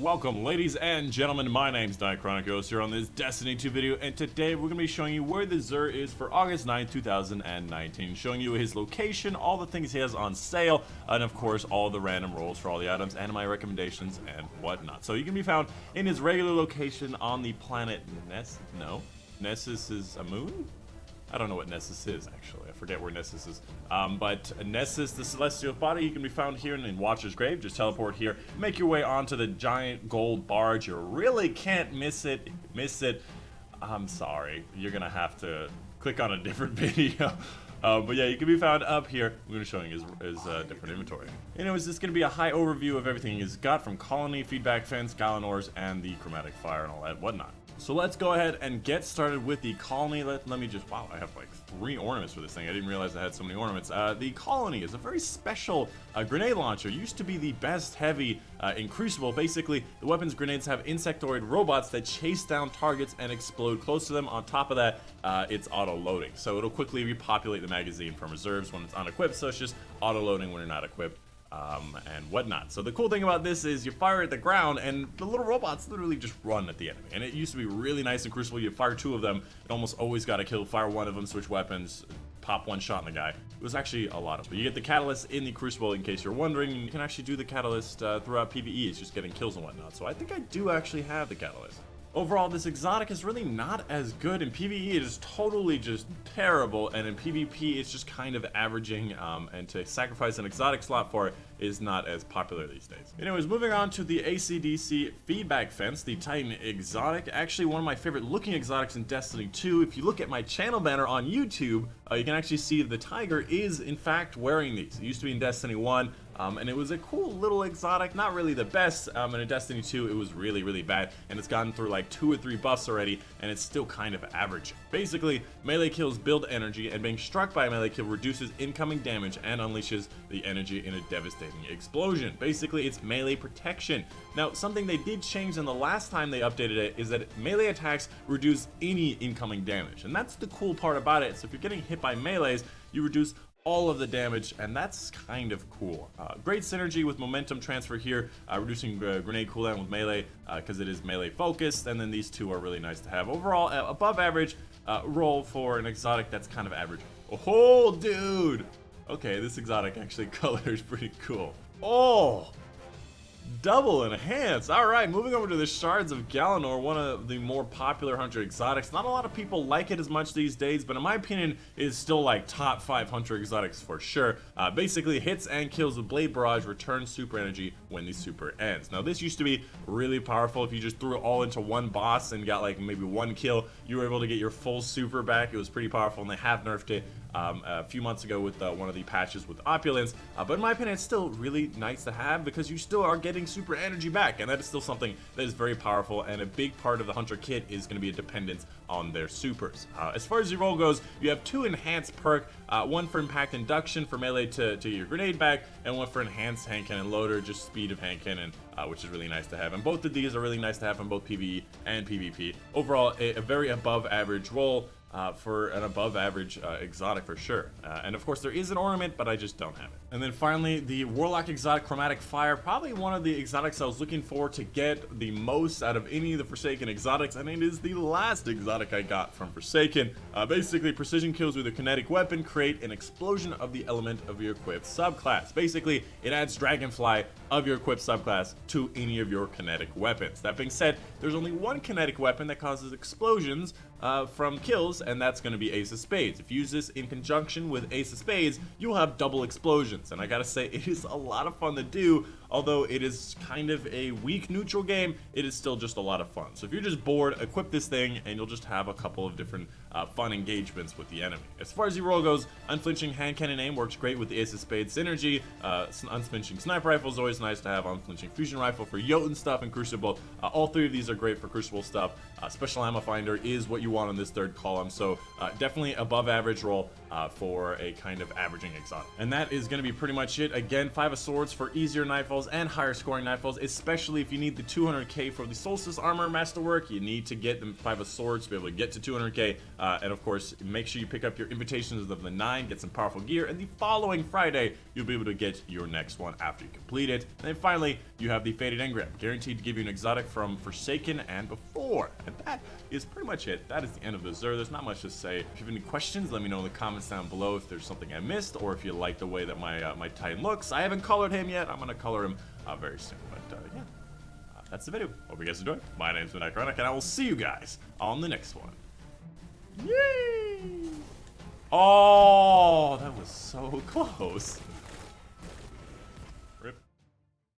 welcome ladies and gentlemen, my name's Dychronic here on this Destiny 2 video, and today we're going to be showing you where the Xur is for August 9th, 2019, showing you his location, all the things he has on sale, and of course all the random rolls for all the items, and my recommendations and whatnot. So you can be found in his regular location on the planet Nessus is a moon? I don't know what Nessus is, actually. I forget where Nessus is. But Nessus, the celestial body, you can be found here in Watcher's Grave. Just teleport here, make your way onto the giant gold barge. You really can't miss it. If you miss it, I'm sorry. You're gonna have to click on a different video. But yeah, you can be found up here. I'm going to show you his different inventory. Anyways, this is going to be a high overview of everything he's got from Colony, Feedback Fence, GALANORs, and the Chromatic Fire and all that whatnot. So let's go ahead and get started with the Colony. Let me just, wow, I have like 3 ornaments for this thing. I didn't realize I had so many ornaments. The Colony is a very special grenade launcher. It used to be the best heavy in Crucible. Basically, the weapon's grenades have insectoid robots that chase down targets and explode close to them. On top of that, it's auto-loading. So it'll quickly repopulate the magazine from reserves when it's unequipped. So it's just auto-loading when you're not equipped. And whatnot. So the cool thing about this is you fire at the ground and the little robots literally just run at the enemy. And it used to be really nice in Crucible. You fire 2 of them, it almost always got a kill. Fire 1 of them, switch weapons, pop 1 shot in the guy. It was actually a lot of them. You get the Catalyst in the Crucible, in case you're wondering. You can actually do the Catalyst throughout PvE. It's just getting kills and whatnot. So I think I do actually have the Catalyst. Overall, this exotic is really not as good. In PvE, it is totally just terrible, and in PvP, it's just kind of averaging, and to sacrifice an exotic slot for it is not as popular these days. Anyways, moving on to the AC/DC Feedback Fence, the Titan exotic. Actually, one of my favorite looking exotics in Destiny 2. If you look at my channel banner on YouTube, you can actually see the tiger is, in fact, wearing these. It used to be in Destiny 1, and it was a cool little exotic, not really the best, and in Destiny 2 it was really, really bad, and it's gotten through like 2 or 3 buffs already, and it's still kind of average. Basically, melee kills build energy, and being struck by a melee kill reduces incoming damage and unleashes the energy in a devastating explosion. Basically, it's melee protection. Now, something they did change in the last time they updated it is that melee attacks reduce any incoming damage, and that's the cool part about it. So if you're getting hit by melees, you reduce all of the damage, and that's kind of cool. Great synergy with momentum transfer here, reducing grenade cooldown with melee because it is melee focused, and then these 2 are really nice to have. Overall, above average roll for an exotic that's kind of average. Oh, dude! Okay, this exotic actually colors pretty cool. Oh! Double enhance. Alright, moving over to the Shards of GALANOR, one of the more popular hunter exotics. Not a lot of people like it as much these days, but in my opinion, it is still like top 5 hunter exotics for sure. Basically, hits and kills with Blade Barrage return super energy when the super ends. Now, this used to be really powerful. If you just threw it all into one boss and got like maybe 1 kill, you were able to get your full super back. It was pretty powerful, and they have nerfed it a few months ago with one of the patches with Opulence, but in my opinion it's still really nice to have because you still are getting super energy back, and that is still something that is very powerful, and a big part of the hunter kit is going to be a dependence on their supers. As far as your roll goes, you have 2 enhanced perk, 1 for impact induction for melee to your grenade back, and 1 for enhanced hand cannon loader, just speed of hand cannon, which is really nice to have, and both of these are really nice to have in both PvE and PvP. Overall, a very above average roll for an above average exotic for sure. And of course there is an ornament, but I just don't have it. And then finally, the Warlock exotic Chromatic Fire, probably one of the exotics I was looking for to get the most out of any of the Forsaken exotics, and it is the last exotic I got from Forsaken. Basically, precision kills with a kinetic weapon create an explosion of the element of your equipped subclass. Basically, it adds Dragonfly of your equipped subclass to any of your kinetic weapons. That being said, there's only 1 kinetic weapon that causes explosions from kills, and that's going to be Ace of Spades. If you use this in conjunction with Ace of Spades, you'll have double explosions, and I gotta say, it is a lot of fun to do. Although it is kind of a weak neutral game, it is still just a lot of fun. So if you're just bored, equip this thing and you'll just have a couple of different fun engagements with the enemy. As far as your roll goes, unflinching hand cannon aim works great with the Ace of Spades synergy. Unflinching sniper rifle is always nice to have. Unflinching fusion rifle for Jotun stuff and Crucible. All 3 of these are great for Crucible stuff. Special ammo finder is what you want on this 3rd column, so definitely above average roll for a kind of averaging exotic. And that is going to be pretty much it. Again, 5 of Swords for easier nightfall Nightfalls and higher scoring Nightfalls, especially if you need the 200k for the Solstice Armor Masterwork. You need to get the 5 of Swords to be able to get to 200k, and of course, make sure you pick up your Invitations of the 9, get some powerful gear, and the following Friday, you'll be able to get your next one after you complete it. And then finally, you have the Faded Engram, guaranteed to give you an exotic from Forsaken and before. And that is pretty much it. That is the end of the Xur. There's not much to say. If you have any questions, let me know in the comments down below if there's something I missed, or if you like the way that my Titan looks. I haven't colored him yet. I'm gonna color him very soon. But yeah, that's the video. Hope you guys enjoyed. My name's Dychronic, and I will see you guys on the next one. Yay! Oh, that was so close.